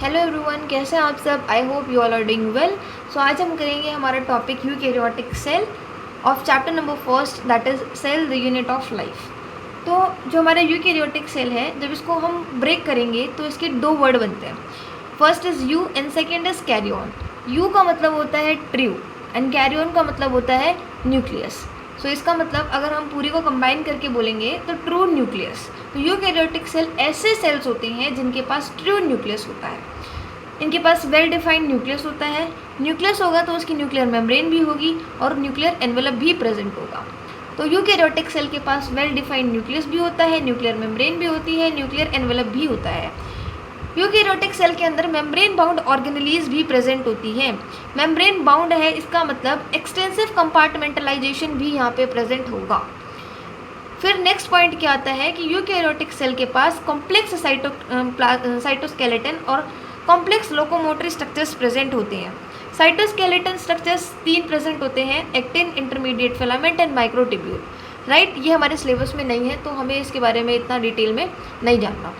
Hello everyone, कैसे हैं आप सब। I hope you all are doing well. So आज हम करेंगे हमारा topic eukaryotic cell of chapter number first, that is cell the unit of life. तो जो हमारा यूकैरियोटिक सेल है, जब इसको हम ब्रेक करेंगे तो इसके दो वर्ड बनते हैं। First is eu and second is karyon. Eu का मतलब होता है ट्रू एंड कैरियन का मतलब होता है न्यूक्लियस। सो इसका मतलब अगर हम पूरी को कंबाइन करके बोलेंगे तो ट्रू न्यूक्लियस। तो यूकैरियोटिक सेल ऐसे सेल्स होते हैं जिनके पास ट्रू न्यूक्लियस होता है। इनके पास वेल डिफाइंड न्यूक्लियस होता है। न्यूक्लियस होगा तो उसकी न्यूक्लियर मेम्ब्रेन भी होगी और न्यूक्लियर एनवेलप भी प्रेजेंट होगा। तो यूकैरियोटिक सेल के पास वेल डिफाइंड न्यूक्लियस भी होता है, न्यूक्लियर मेम्ब्रेन भी होती है, न्यूक्लियर एनवेलप भी होता है। यूकैरियोटिक सेल के अंदर मेम्ब्रेन बाउंड ऑर्गेनेलीज भी प्रेजेंट होती है। मेम्ब्रेन बाउंड है, इसका मतलब एक्सटेंसिव कंपार्टमेंटलाइजेशन भी यहाँ पे प्रेजेंट होगा। फिर नेक्स्ट पॉइंट क्या आता है कि यूकैरियोटिक सेल के पास कॉम्प्लेक्स साइटोस्केलेटन और कॉम्प्लेक्स लोकोमोटरी स्ट्रक्चर्स प्रेजेंट होते हैं। साइटोस्केलेटन स्ट्रक्चर्स 3 प्रेजेंट होते हैं, actin, intermediate filament and microtubule. Right, ये हमारे सिलेबस में नहीं है तो हमें इसके बारे में इतना डिटेल में नहीं जानना।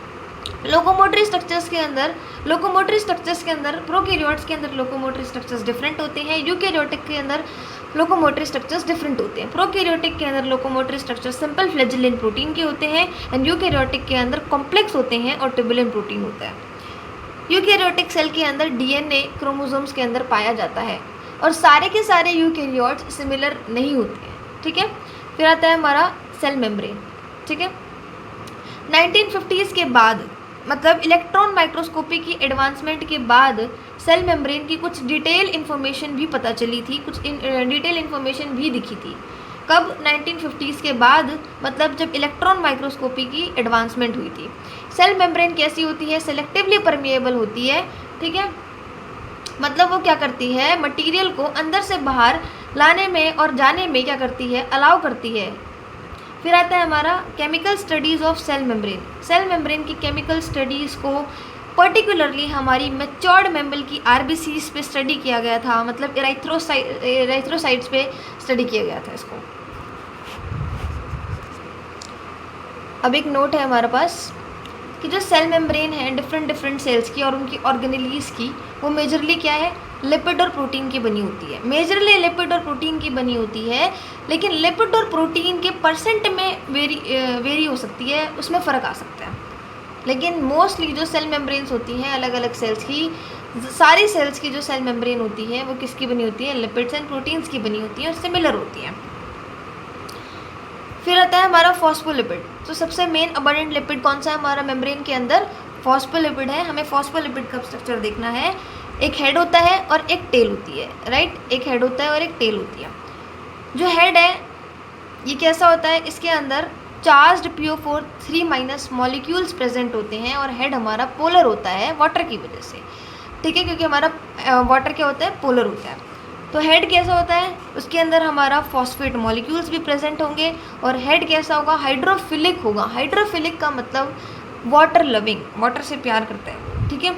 लोकोमोटरी स्ट्रक्चर्स के अंदर प्रोकैरियोट्स के अंदर लोकोमोटरी स्ट्रक्चर्स डिफरेंट होते हैं, यूकैरियोटिक के अंदर लोकोमोटरी स्ट्रक्चर्स डिफरेंट होते हैं। प्रोकैरियोटिक के अंदर लोकोमोटरी स्ट्रक्चर्स सिंपल फ्लैजेलिन प्रोटीन के होते हैं एंड यूकैरियोटिक के अंदर कॉम्प्लेक्स होते हैं और ट्यूबुलिन प्रोटीन होता है। यूकैरियोटिक सेल के अंदर डीएनए क्रोमोसोम्स के अंदर पाया जाता है और सारे के सारे यूकैरियोट्स सिमिलर नहीं होते हैं। ठीक है, फिर आता है हमारा सेल मेम्ब्रेन। ठीक है, 1950s के बाद मतलब इलेक्ट्रॉन माइक्रोस्कोपी की एडवांसमेंट के बाद सेल मेम्ब्रेन की कुछ डिटेल इन्फॉर्मेशन भी पता चली थी, कुछ डिटेल इन्फॉर्मेशन भी दिखी थी। कब? 1950s के बाद, मतलब जब इलेक्ट्रॉन माइक्रोस्कोपी की एडवांसमेंट हुई थी। सेल मेम्ब्रेन कैसी होती है? सेलेक्टिवली परमिएबल होती है। ठीक है, मतलब वो क्या करती है, मटेरियल को अंदर से बाहर लाने में और जाने में क्या करती है, अलाउ करती है। फिर आता है हमारा chemical studies of cell membrane. Cell membrane की केमिकल स्टडीज़ को पर्टिकुलरली हमारी मैच्योर्ड मेम्ब्रेन की आरबीसीज पे स्टडी किया गया था, मतलब इराइथ्रोसाइट्स पे स्टडी किया गया था इसको। अब एक नोट है हमारे पास कि जो सेल मेम्ब्रेन है डिफरेंट सेल्स की और उनकी ऑर्गेनेलीज की, वो मेजरली क्या है, लिपिड और प्रोटीन की बनी होती है। मेजरली लिपिड और प्रोटीन की बनी होती है, लेकिन लिपिड और प्रोटीन के परसेंट में वेरी हो सकती है, उसमें फ़र्क आ सकता है। लेकिन मोस्टली जो सेल मेम्ब्रेन्स होती हैं अलग अलग सेल्स की, सारी सेल्स की जो सेल मेम्ब्रेन होती है वो किसकी बनी होती है, लिपिड्स एंड प्रोटीन्स की बनी होती है और सिमिलर होती हैं। फिर आता है हमारा फॉस्फोलिपिड। तो सबसे मेन अबंडेंट लिपिड कौन सा है हमारा मेम्ब्रेन के अंदर? फॉस्फोलिपिड है। हमें फॉस्फोलिपिड का स्ट्रक्चर देखना है। एक हेड होता है और एक टेल होती है। राइट, एक हेड होता है और एक टेल होती है। जो हेड है ये कैसा होता है, इसके अंदर चार्ज्ड PO4 3- मॉलिक्यूल्स प्रेजेंट होते हैं और हेड हमारा पोलर होता है वाटर की वजह से। ठीक है, क्योंकि हमारा वाटर क्या होता है, पोलर होता है। तो हेड कैसा होता है, उसके अंदर हमारा फॉस्फेट मॉलिक्यूल्स भी प्रेजेंट होंगे और हेड कैसा होगा, हाइड्रोफिलिक होगा। हाइड्रोफिलिक का मतलब वाटर लविंग, वाटर से प्यार करता है। ठीक है,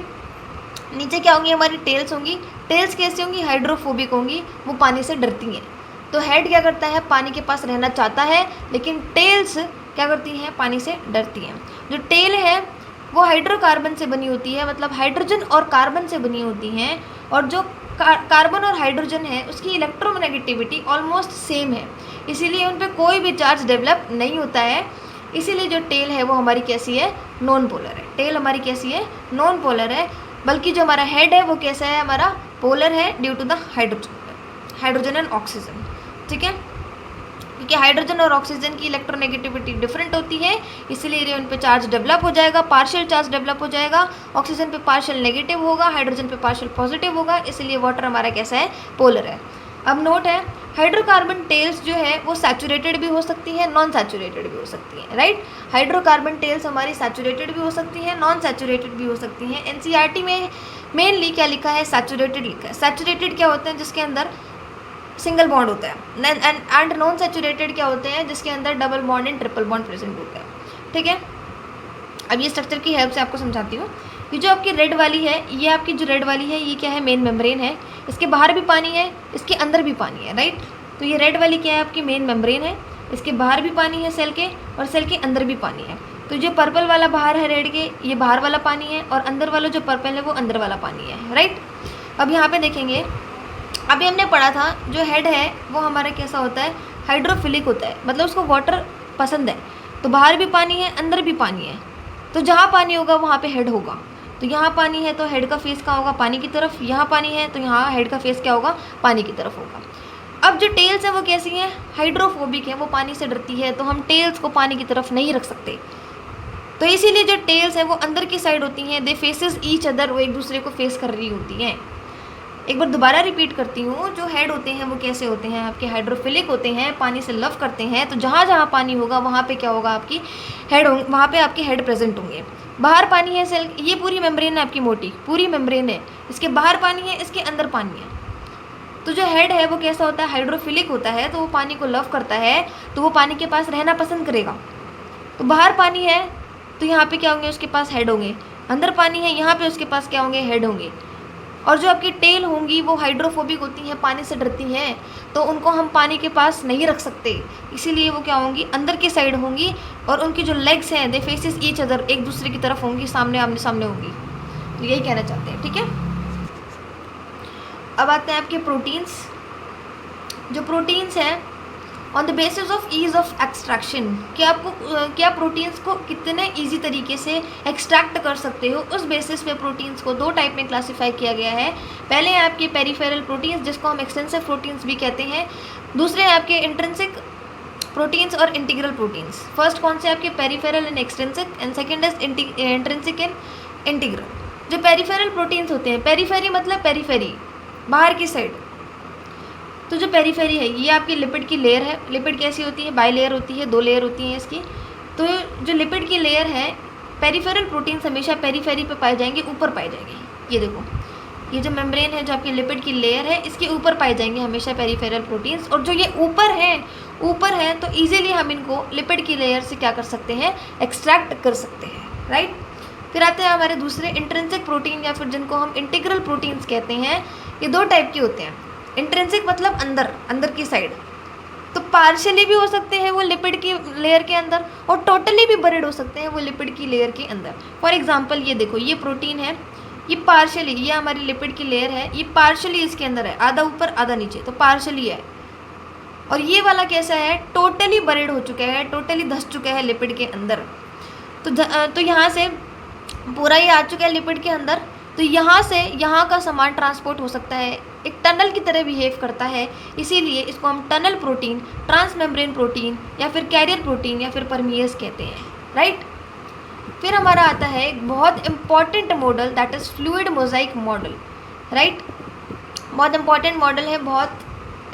नीचे क्या होंगी, हमारी टेल्स होंगी। टेल्स कैसी होंगी, हाइड्रोफोबिक होंगी, वो पानी से डरती हैं। तो हेड क्या करता है, पानी के पास रहना चाहता है, लेकिन टेल्स क्या करती हैं, पानी से डरती हैं। जो टेल है वो हाइड्रोकार्बन से बनी होती है, मतलब हाइड्रोजन और कार्बन से बनी होती हैं, और जो कार्बन और हाइड्रोजन है उसकी इलेक्ट्रोनेगेटिविटी ऑलमोस्ट सेम है, इसीलिए उन पर कोई भी चार्ज डेवलप नहीं होता है। इसीलिए जो टेल है वो हमारी कैसी है, नॉन पोलर है। टेल हमारी कैसी है, नॉन पोलर है। बल्कि जो हमारा हेड है वो कैसा है, हमारा पोलर है due to the hydrogen and oxygen. ठीक है, क्योंकि हाइड्रोजन और ऑक्सीजन की इलेक्ट्रोनेगेटिविटी डिफरेंट होती है, इसीलिए उन पे चार्ज डेवलप हो जाएगा, पार्शियल चार्ज डेवलप हो जाएगा। ऑक्सीजन पे पार्शियल नेगेटिव होगा, हाइड्रोजन पे पार्शियल पॉजिटिव होगा, इसलिए वाटर हमारा कैसा है, पोलर है। अब नोट है, हाइड्रोकार्बन टेल्स जो है वो सैचुरेटेड भी हो सकती है, नॉन सैचुरेटेड भी हो सकती है। राइट, हाइड्रोकार्बन टेल्स हमारी सैचुरेटेड भी हो सकती हैं, नॉन सैचुरेटेड भी हो सकती हैं। एनसीईआरटी में मेनली क्या लिखा है, सैचुरेटेड लिखा है। सैचुरेटेड क्या होते हैं, जिसके अंदर सिंगल बॉन्ड होता है, एंड नॉन सैचुरेटेड क्या होते हैं, जिसके अंदर double bond and triple bond present होता है। ठीक है, अब ये स्ट्रक्चर की हेल्प से आपको समझाती हूँ। ये जो आपकी रेड वाली है, ये आपकी जो रेड वाली है ये क्या है, मेन मेम्ब्रेन है। इसके बाहर भी पानी है, इसके अंदर भी पानी है। राइट, तो ये रेड वाली क्या है, आपकी मेन मेम्ब्रेन है। इसके बाहर भी पानी है सेल के, और सेल के अंदर भी पानी है। तो जो पर्पल वाला बाहर है रेड के, ये बाहर वाला पानी है, और अंदर वाला जो पर्पल है वो अंदर वाला पानी है, राइट। अब यहाँ पे देखेंगे, अभी हमने पढ़ा था जो हेड है वो हमारा कैसा होता है, हाइड्रोफिलिक होता है, मतलब उसको वाटर पसंद है। तो बाहर भी पानी है, अंदर भी पानी है, तो जहाँ पानी होगा वहाँ पे हेड होगा। तो यहाँ पानी है तो हेड का फेस कहाँ होगा, पानी की तरफ। यहाँ पानी है तो यहाँ हेड का फेस क्या होगा, पानी की तरफ होगा। अब जो टेल्स है वो कैसी हैं, हाइड्रोफोबिक है, वो पानी से डरती है, तो हम टेल्स को पानी की तरफ नहीं रख सकते। तो इसीलिए जो टेल्स है वो अंदर की साइड होती हैं, दे फेसेस ईच अदर, वो एक दूसरे को फेस कर रही होती हैं। एक बार दोबारा रिपीट करती हूँ, जो हेड होते हैं वो कैसे होते हैं, आपके हाइड्रोफिलिक होते हैं, पानी से लव करते हैं। तो जहाँ जहाँ पानी होगा वहाँ पे क्या होगा, आपकी हेड होंगे, वहाँ पे आपके हेड प्रेजेंट होंगे। बाहर पानी है सेल, ये पूरी मेम्ब्रेन है आपकी, मोटी पूरी मेम्ब्रेन है, इसके बाहर पानी है, इसके अंदर पानी है। तो जो हेड है वो कैसा होता है, हाइड्रोफिलिक होता है, तो वो पानी को लव करता है, तो वो पानी के पास रहना पसंद करेगा। तो बाहर पानी है तो यहाँ पे क्या होंगे, उसके पास हेड होंगे। अंदर पानी है, यहाँ पे उसके पास क्या होंगे, हेड होंगे। और जो आपकी टेल होंगी वो हाइड्रोफोबिक होती हैं, पानी से डरती हैं, तो उनको हम पानी के पास नहीं रख सकते, इसीलिए वो क्या होंगी, अंदर की साइड होंगी। और उनकी जो लेग्स हैं, दे फेसेस ईच अदर, एक दूसरे की तरफ होंगी, सामने आमने सामने होंगी। तो यही कहना चाहते हैं, ठीक है। अब आते हैं आपके प्रोटीन्स। जो प्रोटीन्स हैं, on the basis of ease of extraction, कि आपको क्या प्रोटीन्स को कितने ईजी तरीके से एक्सट्रैक्ट कर सकते हो, उस बेसिस पे प्रोटीन्स को दो टाइप में क्लासीफाई किया गया है। पहले हैं आपके पेरिफेरल प्रोटीन्स, जिसको हम एक्सटेंसिव प्रोटीन्स भी कहते हैं। दूसरे हैं आपके इंट्रिंसिक प्रोटीन्स और इंटीग्रल प्रोटीन्स। फर्स्ट कौन से आपके, peripheral and extrinsic, and second is intrinsic and integral. जो पेरिफेरल प्रोटीन्स होते हैं, पेरीफेरी मतलब पेरीफेरी, बाहर की साइड। तो जो पेरीफेरी है ये आपकी लिपिड की लेयर है। लिपिड कैसी होती है, बाई लेयर होती है, 2 लेयर होती हैं इसकी। तो जो लिपिड की लेयर है, पेरीफेरल प्रोटीन्स हमेशा पेरीफेरी पे पाए जाएंगे, ऊपर पाए जाएंगे। ये देखो, ये जो मेम्ब्रेन है, जो आपकी लिपिड की लेयर है, इसके ऊपर पाए जाएंगे हमेशा पेरीफेरल प्रोटीन्स। और जो ये ऊपर है तो इजीली हम इनको लिपिड की लेयर से क्या कर सकते हैं, एक्सट्रैक्ट कर सकते हैं, राइट। फिर आते हैं हमारे दूसरे इंट्रिंसिक प्रोटीन, या फिर जिनको हम इंटीग्रल प्रोटीन्स कहते हैं। ये 2 टाइप के होते हैं। इंट्रिंसिक मतलब अंदर की साइड, तो पार्शियली भी हो सकते हैं वो लिपिड की लेयर के अंदर, और टोटली भी बरीड हो सकते हैं वो लिपिड की लेयर के अंदर। फॉर एग्जांपल ये देखो, ये प्रोटीन है, ये पार्शियली, ये हमारी लिपिड की लेयर है, ये पार्शियली इसके अंदर है, आधा ऊपर आधा नीचे, तो पार्शियली है। और ये वाला कैसा है, टोटली बरीड हो चुका है, टोटली धस चुका है लिपिड के अंदर। तो यहाँ से पूरा ये आ चुका है लिपिड के अंदर, तो यहाँ से यहाँ का सामान ट्रांसपोर्ट हो सकता है, एक टनल की तरह बिहेव करता है, इसीलिए इसको हम टनल प्रोटीन, ट्रांसमेम्ब्रेन प्रोटीन, या फिर कैरियर प्रोटीन, या फिर परमियस कहते हैं, राइट। फिर हमारा आता है एक बहुत important model, that is fluid Mosaic model, right. बहुत इंपॉर्टेंट मॉडल है, बहुत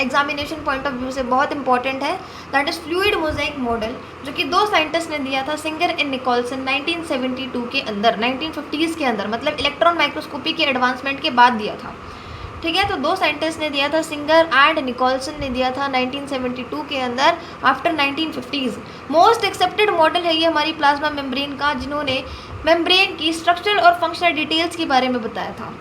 एग्जामिनेशन पॉइंट ऑफ व्यू से बहुत इंपॉर्टेंट है, that is fluid Mosaic model, जो कि 2 साइंटिस्ट ने दिया था, सिंगर एंड निकोलसन, 1972 के अंदर, 1950s के अंदर, मतलब इलेक्ट्रॉन माइक्रोस्कोपी के एडवांसमेंट के बाद दिया था, ठीक है। तो 2 साइंटिस्ट ने दिया था, सिंगर एंड निकोलसन ने दिया था 1972 के अंदर, after 1950s। Most accepted model है ये हमारी प्लाज्मा मेम्ब्रेन का, जिन्होंने मेम्ब्रेन की स्ट्रक्चरल और फंक्शनल डिटेल्स के बारे में बताया था।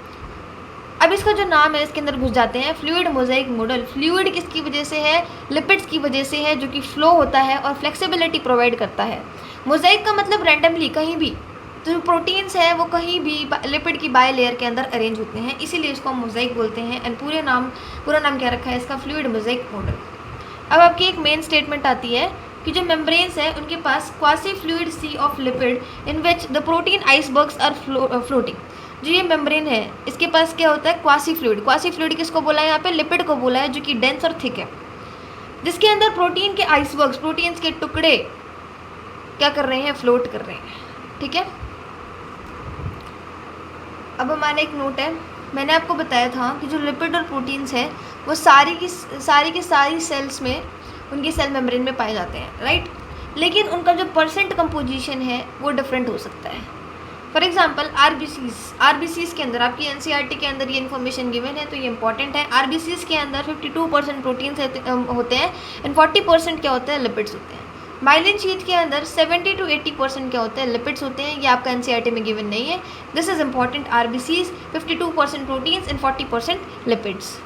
अब इसका जो नाम है, इसके अंदर घुस जाते हैं, फ्लूइड मोजाइक मॉडल। फ्लूइड किसकी वजह से है, लिपिड्स की वजह से है, जो कि फ्लो होता है और फ्लेक्सिबिलिटी प्रोवाइड करता है। मोजाइक का मतलब रैंडमली, कहीं भी, तो जो प्रोटीन्स हैं वो कहीं भी लिपिड की बाय लेयर के अंदर अरेंज होते हैं, इसीलिए इसको हम मोजाइक बोलते हैं। एंड पूरा नाम क्या रखा है इसका, फ्लूइड मोजाइक मॉडल। अब आपकी एक मेन स्टेटमेंट आती है कि जो मेम्ब्रेन्स हैं उनके पास quasi fluid sea of lipid in which the protein icebergs are floating. जो ये मेम्ब्रेन है, इसके पास क्या होता है, क्वासी फ्लूइड। क्वासी फ्लूइड किसको बोला है, यहाँ पे लिपिड को बोला है, जो कि डेंस और थिक है, जिसके अंदर प्रोटीन के आइसबर्ग्स, प्रोटीन्स के टुकड़े क्या कर रहे हैं, फ्लोट कर रहे हैं, ठीक है। अब हमारा एक नोट है, मैंने आपको बताया था कि जो लिपिड और प्रोटीन्स हैं वो सारी की सारी सेल्स में, उनकी सेल मेम्ब्रेन में पाए जाते हैं, राइट। लेकिन उनका जो परसेंट कंपोजिशन है वो डिफरेंट हो सकता है। फॉर एग्जाम्पल आरबीसीज के अंदर, आपकी एनसीईआरटी के अंदर ये इन्फॉर्मेशन गिवन है, तो ये इंपॉर्टेंट है। आरबीसीज के अंदर 52% प्रोटीन्स होते हैं एंड 40% क्या होते हैं, लिपिड्स होते हैं। माइलिन शीट के अंदर 70 to 80% क्या होते हैं, लिपिड्स होते हैं। ये आपका एनसीईआरटी में गिवन नहीं है, this is important. RBCs 52% proteins and 40% lipids.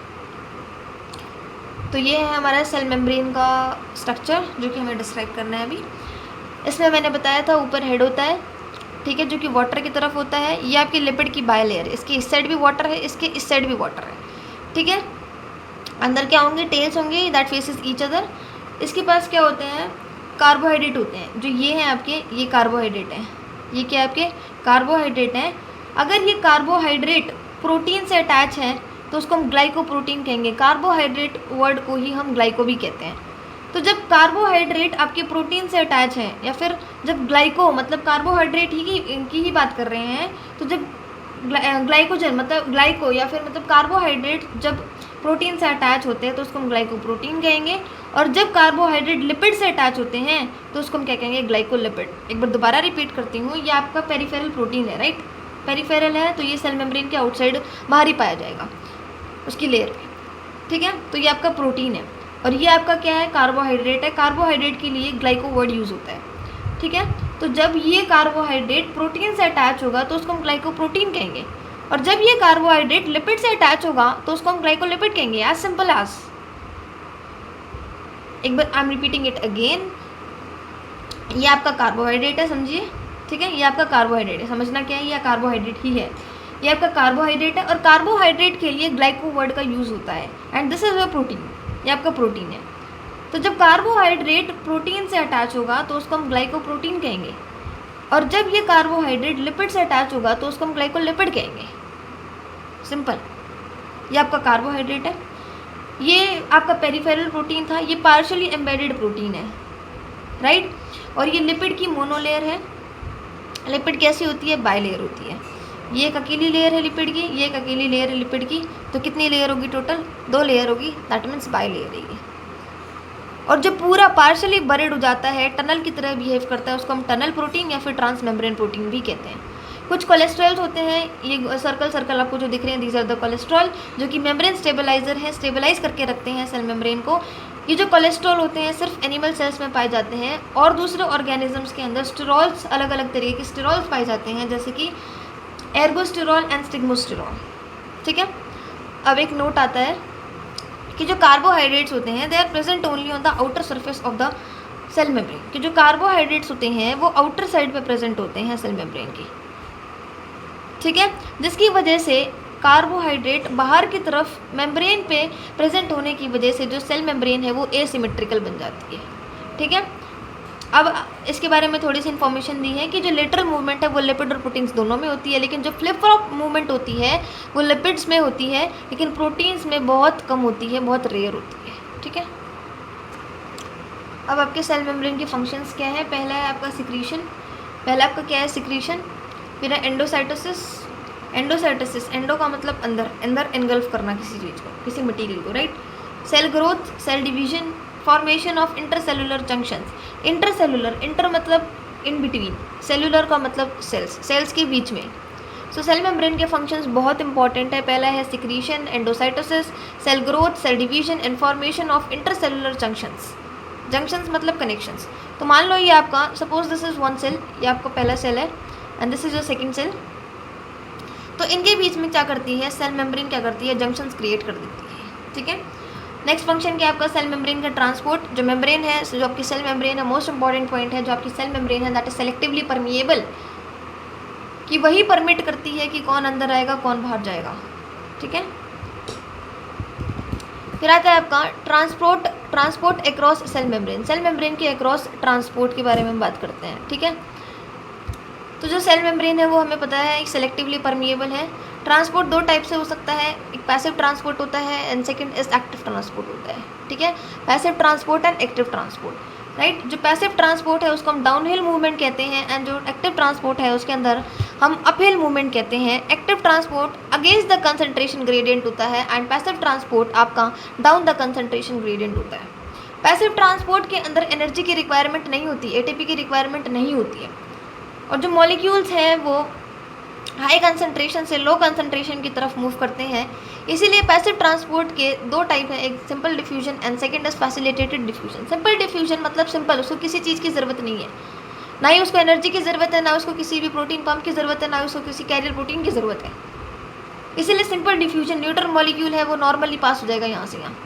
तो ये है हमारा सेल मेम्ब्रेन का स्ट्रक्चर, जो कि हमें डिस्क्राइब करना है अभी। इसमें मैंने बताया था ऊपर हेड होता है, ठीक है, जो कि वाटर की तरफ होता है। ये आपकी लिपिड की बाय लेयर है, इसकी इस साइड भी वाटर है, इसके इस साइड भी वाटर है, ठीक है। अंदर क्या होंगे, टेल्स होंगे दैट फेसेस ईच अदर। इसके पास क्या होते हैं, कार्बोहाइड्रेट होते हैं, जो ये हैं आपके, ये कार्बोहाइड्रेट हैं, ये क्या आपके कार्बोहाइड्रेट हैं। अगर ये कार्बोहाइड्रेट प्रोटीन से अटैच है तो उसको हम ग्लाइकोप्रोटीन कहेंगे। कार्बोहाइड्रेट वर्ड को ही हम ग्लाइको भी कहते हैं। तो जब कार्बोहाइड्रेट आपके प्रोटीन से अटैच है, या फिर जब ग्लाइको मतलब कार्बोहाइड्रेट की ही बात कर रहे हैं, तो जब ग्लाइकोजन मतलब ग्लाइको या फिर मतलब कार्बोहाइड्रेट जब प्रोटीन से अटैच होते हैं तो उसको हम ग्लाइकोप्रोटीन कहेंगे। और जब कार्बोहाइड्रेट लिपिड से अटैच होते हैं तो उसको हम क्या कहेंगे, ग्लाइकोलिपिड। एक बार दोबारा रिपीट करती हूँ, ये आपका पेरिफेरल प्रोटीन है, राइट। पेरिफेरल है तो ये सेल मेम्ब्रेन के आउटसाइड बाहर ही पाया जाएगा उसकी लेयर पे, ठीक है। तो ये आपका प्रोटीन है और ये आपका क्या है, कार्बोहाइड्रेट है। कार्बोहाइड्रेट के लिए ग्लाइको वर्ड यूज़ होता है, ठीक है। तो जब ये कार्बोहाइड्रेट प्रोटीन से अटैच होगा तो उसको हम ग्लाइकोप्रोटीन कहेंगे, और जब ये कार्बोहाइड्रेट लिपिड से अटैच होगा तो उसको हम ग्लाइकोलिपिड कहेंगे। As simple as. एक बार I am repeating it again. ये आपका कार्बोहाइड्रेट है, समझिए, ठीक है। ये आपका कार्बोहाइड्रेट है, समझना क्या है, ये कार्बोहाइड्रेट ही है। ये आपका कार्बोहाइड्रेट है और कार्बोहाइड्रेट के लिए ग्लाइको वर्ड का यूज़ होता है, and this is your protein. ये आपका प्रोटीन है। तो जब कार्बोहाइड्रेट प्रोटीन से अटैच होगा तो उसको हम ग्लाइकोप्रोटीन कहेंगे, और जब ये कार्बोहाइड्रेट लिपिड से अटैच होगा तो उसको हम ग्लाइकोलिपिड कहेंगे। सिंपल। ये आपका कार्बोहाइड्रेट है, ये आपका पेरिफेरल प्रोटीन था, ये पार्शियली एम्बेडेड प्रोटीन है, राइट। और ये लिपिड की मोनोलेयर है। लिपिड कैसी होती है, बाय लेयर होती है। ये एक अकेली लेयर है लिपिड की, ये एक अकेली लेयर है लिपिड की। तो कितनी लेयर होगी टोटल, 2 लेयर होगी, दैट मीन्स बाय लेयर है ये। और जब पूरा पार्शली बरेड हो जाता है, टनल की तरह बिहेव करता है, उसको हम टनल प्रोटीन या फिर ट्रांसमेम्ब्रेन प्रोटीन भी कहते हैं। कुछ कोलेस्ट्रॉल्स होते हैं, ये सर्कल सर्कल आपको जो दिख रहे हैं, दीज आर द कोलेस्ट्रॉल, जो कि मेम्ब्रेन स्टेबलाइजर है, स्टेबलाइज करके रखते हैं सेल मेम्ब्रेन को। ये जो कोलेस्ट्रॉल होते हैं सिर्फ एनिमल सेल्स में पाए जाते हैं, और दूसरे ऑर्गेनिजम्स के अंदर स्टेरॉल्स, अलग अलग तरीके के स्टेरॉल्स पाए जाते हैं, जैसे कि एर्गोस्टेरॉल एंड स्टिग्मोस्टेरॉल, ठीक है। अब एक नोट आता है कि जो कार्बोहाइड्रेट्स होते हैं they are present only on the outer surface of the cell membrane. कि जो कार्बोहाइड्रेट्स होते हैं वो आउटर साइड पे प्रेजेंट होते हैं सेल मेम्ब्रेन की, ठीक है। जिसकी वजह से कार्बोहाइड्रेट बाहर की तरफ मेम्ब्रेन पे प्रेजेंट होने की वजह से जो सेल मेम्ब्रेन है वो एसिमेट्रिकल बन जाती है, ठीक है। अब इसके बारे में थोड़ी सी इन्फॉर्मेशन दी है कि जो लेटरल मूवमेंट है वो लिपिड और प्रोटीन्स दोनों में होती है, लेकिन जो फ्लिप फ्लॉप मूवमेंट होती है वो लिपिड्स में होती है, लेकिन प्रोटीन्स में बहुत कम होती है, बहुत रेयर होती है, ठीक है। अब आपके सेल मेम्ब्रेन के फंक्शंस क्या है। पहला है आपका सिक्रीशन। पहला आपका क्या है, सिक्रीशन। फिर है एंडोसाइटोसिस। एंडोसाइटोसिस, एंडो का मतलब अंदर, अंदर एनगल्फ करना किसी चीज़ को, किसी मटीरियल को, right. Cell growth, cell division, formation of intercellular junctions. Intercellular, inter मतलब इन बिटवीन, सेलुलर का मतलब सेल्स, सेल्स के बीच में। सो सेल मेम्ब्रेन के फंक्शंस बहुत इंपॉर्टेंट है। पहला है secretion, endocytosis, cell growth, cell division and formation of intercellular junctions. Junctions मतलब कनेक्शंस। तो मान लो ये आपका, suppose this is one cell, ये आपका पहला सेल है and this is your second cell. तो इनके बीच में क्या करती है सेल मेम्ब्रेन, क्या करती है, जंक्शंस क्रिएट कर देती है, ठीक है। नेक्स्ट फंक्शन क्या है आपका, सेल मेम्ब्रेन का ट्रांसपोर्ट। जो मेम्ब्रेन है, जो आपकी सेल मेम्ब्रेन है, मोस्ट इंपॉर्टेंट पॉइंट है, जो आपकी सेल मेम्ब्रेन है दैट इज सेलेक्टिवली परमिएबल, कि वही परमिट करती है कि कौन अंदर आएगा कौन बाहर जाएगा, ठीक है। फिर आता है आपका transport across cell membrane. Cell membrane के अक्रॉस ट्रांसपोर्ट के बारे में हम बात करते हैं, ठीक है। तो जो सेल मेम्ब्रेन है वो हमें पता है एक सेलेक्टिवली परमिएबल है। ट्रांसपोर्ट 2 टाइप से हो सकता है, एक पैसिव ट्रांसपोर्ट होता है and second is active transport होता है, ठीक है। Passive transport and active transport, right. जो पैसिव ट्रांसपोर्ट है उसको हम डाउनहिल मूवमेंट कहते हैं, एंड जो एक्टिव ट्रांसपोर्ट है उसके अंदर हम अपहिल मूवमेंट कहते हैं। Active transport against the concentration gradient होता है एंड पैसिव ट्रांसपोर्ट आपका डाउन द कंसंट्रेशन ग्रेडियंट होता है। पैसिव ट्रांसपोर्ट के अंदर एनर्जी की रिक्वायरमेंट नहीं होती, एटीपी की रिक्वायरमेंट नहीं होती है, और जो मॉलिक्यूल्स हैं वो हाई कंसंट्रेशन से लो कंसंट्रेशन की तरफ मूव करते हैं। इसीलिए पैसिव ट्रांसपोर्ट के 2 टाइप हैं, एक simple diffusion and second is facilitated diffusion. Simple diffusion मतलब सिंपल, उसको किसी चीज़ की ज़रूरत नहीं है, ना ही उसको एनर्जी की ज़रूरत है, ना उसको किसी भी प्रोटीन पंप की ज़रूरत है, ना उसको किसी कैरियर प्रोटीन की ज़रूरत है। इसीलिए सिंपल डिफ्यूजन, न्यूट्रल मॉलिक्यूल है वो नॉर्मली पास हो जाएगा यहाँ से यहाँ,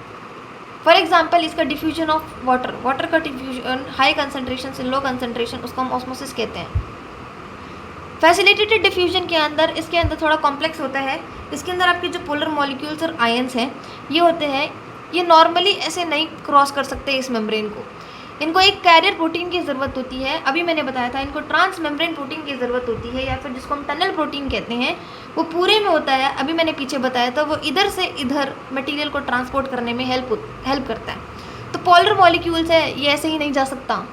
फॉर एग्जाम्पल इसका डिफ्यूजन ऑफ वाटर, वाटर का डिफ्यूजन हाई कंसनट्रेशन से लो कंसनट्रेशन, उसको हम ऑस्मोसिस कहते हैं। फैसिलिटेटेड डिफ्यूजन के अंदर, इसके अंदर थोड़ा कॉम्प्लेक्स होता है। इसके अंदर आपके जो पोलर मॉलिक्यूल्स और आयंस हैं ये होते हैं, ये नॉर्मली ऐसे नहीं क्रॉस कर सकते इस मेम्ब्रेन को, इनको एक कैरियर प्रोटीन की ज़रूरत होती है। अभी मैंने बताया था इनको ट्रांस मेम्ब्रेन प्रोटीन की ज़रूरत होती है, या फिर जिसको हम टनल प्रोटीन कहते हैं, वो पूरे में होता है। अभी मैंने पीछे बताया था, वो इधर से इधर मटेरियल को ट्रांसपोर्ट करने में हेल्प करता है। तो पोलर मॉलिक्यूल्स है, ये ऐसे ही नहीं जा सकता,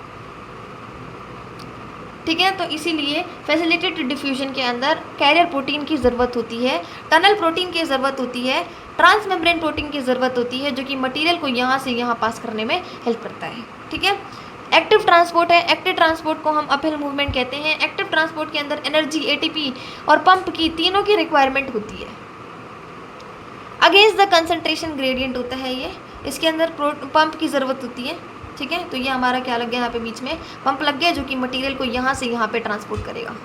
ठीक है। तो इसीलिए फैसिलिटेटेड डिफ्यूजन के अंदर कैरियर प्रोटीन की ज़रूरत होती है, टनल प्रोटीन की ज़रूरत होती है, ट्रांस मेम्ब्रेन प्रोटीन की ज़रूरत होती है, जो कि मटेरियल को यहाँ से यहाँ पास करने में हेल्प करता है, ठीक है। एक्टिव ट्रांसपोर्ट है, एक्टिव ट्रांसपोर्ट को हम अपहिल मूवमेंट कहते हैं। एक्टिव ट्रांसपोर्ट के अंदर एनर्जी, एटीपी और पंप की तीनों की रिक्वायरमेंट होती है। अगेंस्ट द कंसंट्रेशन ग्रेडियंट होता है ये, इसके अंदर पंप की ज़रूरत होती है, ठीक है। तो ये हमारा क्या लग गया यहाँ पे बीच में पंप लग गया, जो कि मटेरियल को यहाँ से यहाँ पे ट्रांसपोर्ट करेगा,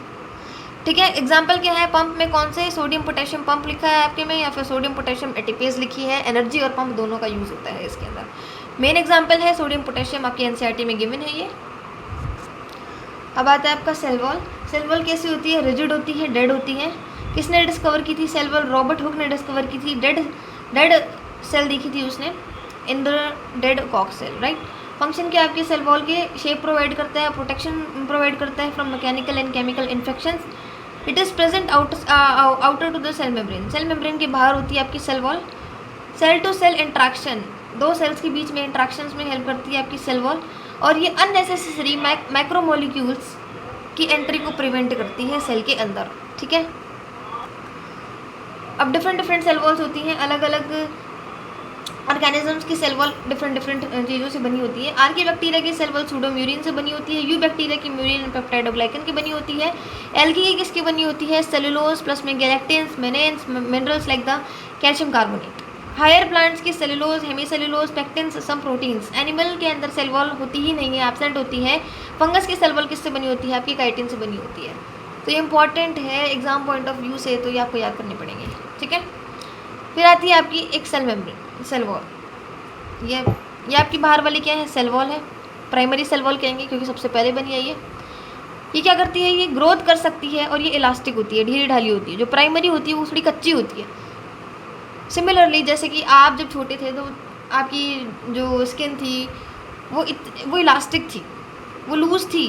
ठीक है। एग्जाम्पल क्या है, पंप में कौन से, सोडियम पोटेशियम पंप लिखा है आपके में, या फिर सोडियम पोटेशियम एटीपेज लिखी है। एनर्जी और पंप दोनों का यूज़ होता है इसके अंदर। मेन एग्जाम्पल है सोडियम पोटेशियम, आपके एनसीईआरटी में गिवन है ये। अब आता है आपका सेल वॉल। सेल वॉल कैसी होती है, रिजिड होती है, डेड होती है। किसने डिस्कवर की थी सेल वॉल, रॉबर्ट हुक ने डिस्कवर की थी। डेड सेल देखी थी उसने इन द डेड कॉक सेल, राइट। फंक्शन क्या आपके सेल वॉल के, शेप प्रोवाइड करता है, प्रोटेक्शन प्रोवाइड करता है from mechanical and chemical infections. It is present outer to the cell membrane, cell membrane के बाहर होती है आपकी cell wall. Cell to cell interaction, दो सेल्स के बीच में इंट्रैक्शंस में हेल्प करती है आपकी सेल वॉल, और ये अननेसेसरी मैक्रोमोलिक्यूल्स की एंट्री को प्रिवेंट करती है सेल के अंदर, ठीक है। अब डिफरेंट सेल वॉल्स होती हैं, अलग अलग ऑर्गेनिजम्स की सेल वॉल डिफरेंट चीज़ों से बनी होती है। आर्की बैक्टीरिया की सेल वॉल सूडोम्यूरिन से बनी होती है। यू बैक्टीरिया की म्यूरिन एंड पेप्टाइडोग्लाइकन की बनी होती है। एल्गी की किसकी बनी होती है, सेलुलोज प्लस में galactans, mannans, minerals like the calcium carbonate. Higher plants की cellulose, hemicellulose, pectins, some proteins. Animal के अंदर सेल वॉल होती ही नहीं है, एब्सेंट होती है। फंगस की सेल वॉल किससे बनी होती है, आपकी काइटिन से बनी होती है। तो ये इंपॉर्टेंट है एग्जाम पॉइंट ऑफ व्यू से, तो ये आपको याद करने पड़ेंगे, ठीक है। फिर आती है आपकी एक सेल मेम्ब्रेन, सेल वॉल। ये आपकी बाहर वाली क्या है, सेल वॉल है, प्राइमरी सेल वॉल कहेंगे क्योंकि सबसे पहले बनी है ये क्या करती है, ये ग्रोथ कर सकती है और ये इलास्टिक होती है, ढीली ढाली होती है। जो प्राइमरी होती है वो थोड़ी कच्ची होती है। सिमिलरली जैसे कि आप जब छोटे थे तो आपकी जो स्किन थी वो इलास्टिक थी, वो लूज थी,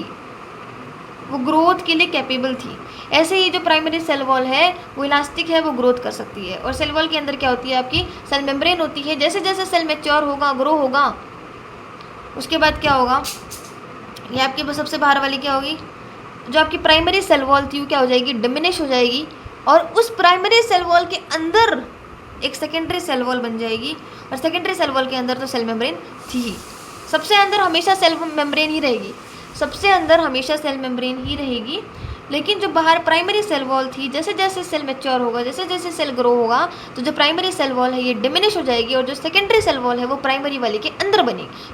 वो ग्रोथ के लिए कैपेबल थी। ऐसे ही जो प्राइमरी सेल वॉल है वो इलास्टिक है, वो ग्रोथ कर सकती है। और सेल वॉल के अंदर क्या होती है, आपकी सेल मेम्ब्रेन होती है। जैसे जैसे सेल मैच्योर होगा, ग्रो होगा, उसके बाद क्या होगा, ये आपकी बस सबसे बाहर वाली क्या होगी, जो आपकी प्राइमरी सेल वॉल थी वो क्या हो जाएगी, डिमिनिश हो जाएगी। और उस प्राइमरी सेल वॉल के अंदर एक सेकेंडरी सेल वॉल बन जाएगी। और सेकेंडरी सेल वॉल के अंदर तो सेल मेम्ब्रेन थी ही, सबसे अंदर हमेशा सेल मेम्ब्रेन ही रहेगी, सबसे अंदर हमेशा सेल मेम्ब्रेन ही रहेगी। लेकिन जो बाहर प्राइमरी सेल वॉल थी, जैसे जैसे सेल मैच्योर होगा, जैसे जैसे सेल ग्रो होगा, तो जो प्राइमरी सेल वॉल है ये डिमिनिश हो जाएगी, और जो सेकेंडरी सेल वॉल है वो प्राइमरी वाली के अंदर बनेगी,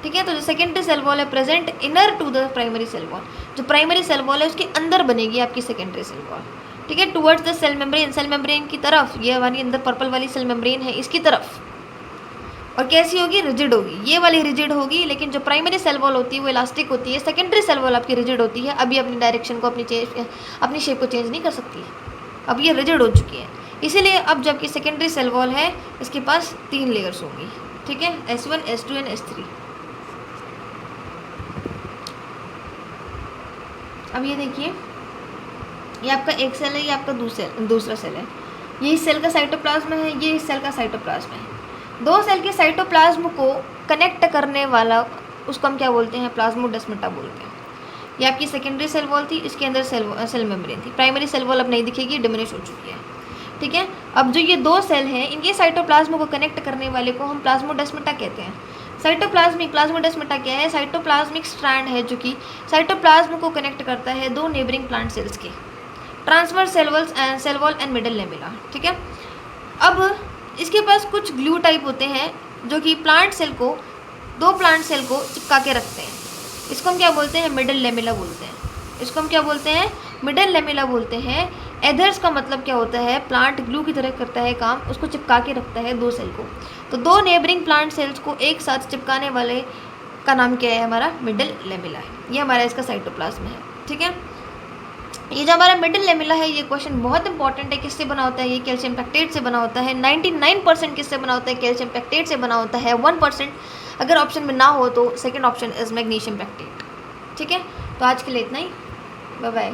ठीक है। तो जो सेकेंडरी सेल वॉल है present inner to the primary cell wall, जो प्राइमरी सेल वॉल है उसके अंदर बनेगी आपकी सेकेंडरी सेल वॉल, ठीक है, towards the cell membrane, cell membrane की तरफ। ये हमारी अंदर पर्पल वाली सेल मेम्ब्रेन है इसकी तरफ। और कैसी होगी, रिजिड होगी, ये वाली रिजिड होगी। लेकिन जो प्राइमरी सेल वॉल होती है वो इलास्टिक होती है, सेकेंडरी सेल वॉल आपकी रिजिड होती है। अभी अपनी डायरेक्शन को अपनी शेप को चेंज नहीं कर सकती है, अब ये रिजिड हो चुकी है। इसीलिए अब जबकि सेकेंडरी सेल वॉल है इसके पास 3 लेयर्स होंगी, ठीक है, S1, S2 एंड S3। अब ये देखिए, ये आपका एक सेल है, ये आपका दूसरा सेल है। ये इस सेल का साइटोप्लाज्म है, ये इस सेल का साइटोप्लाज्म है। दो सेल के साइटोप्लाज्म को कनेक्ट करने वाला उसको हम क्या बोलते हैं, प्लाज्मोडेस्माटा बोलते हैं। ये आपकी सेकेंडरी सेल वॉल थी, इसके अंदर सेल मेम्ब्रेन थी। प्राइमरी सेल वॉल अब नहीं दिखेगी, डिमिनिश हो चुकी है, ठीक है। अब जो ये दो सेल हैं इनके साइटोप्लाज्म को कनेक्ट करने वाले को हम प्लाज्मोडेस्माटा कहते हैं। प्लाज्मोडेस्माटा क्या है, साइटोप्लाज्मिक स्ट्रैंड है जो कि साइटोप्लाज्म को कनेक्ट करता है दो नेबरिंग प्लांट सेल्स के, transverse cell wall and middle lamella, ठीक है। अब इसके पास कुछ ग्लू टाइप होते हैं जो कि दो प्लांट सेल को चिपका के रखते हैं। इसको हम क्या बोलते हैं, मिडल लेमेला बोलते हैं। इसको हम क्या बोलते हैं, मिडल लेमेला बोलते हैं। एडहेर्स का मतलब क्या होता है, प्लांट ग्लू की तरह करता है काम, उसको चिपका के रखता है दो सेल को। तो दो नेबरिंग प्लांट सेल्स को एक साथ चिपकाने वाले का नाम क्या है, हमारा मिडल लेमिला है। ये हमारा इसका साइटोप्लाज्म है, ठीक है। ये जो हमारा मिडल लेमिला है, ये क्वेश्चन बहुत इंपॉर्टेंट है। किससे बना होता है, ये कैल्शियम पेक्टेट से बना होता है। 99% किससे बना होता है, कैल्शियम पेक्टेट से बना होता है। 1% अगर ऑप्शन में ना हो तो second option is magnesium pectate, ठीक है। तो आज के लिए इतना ही, बाय बाय।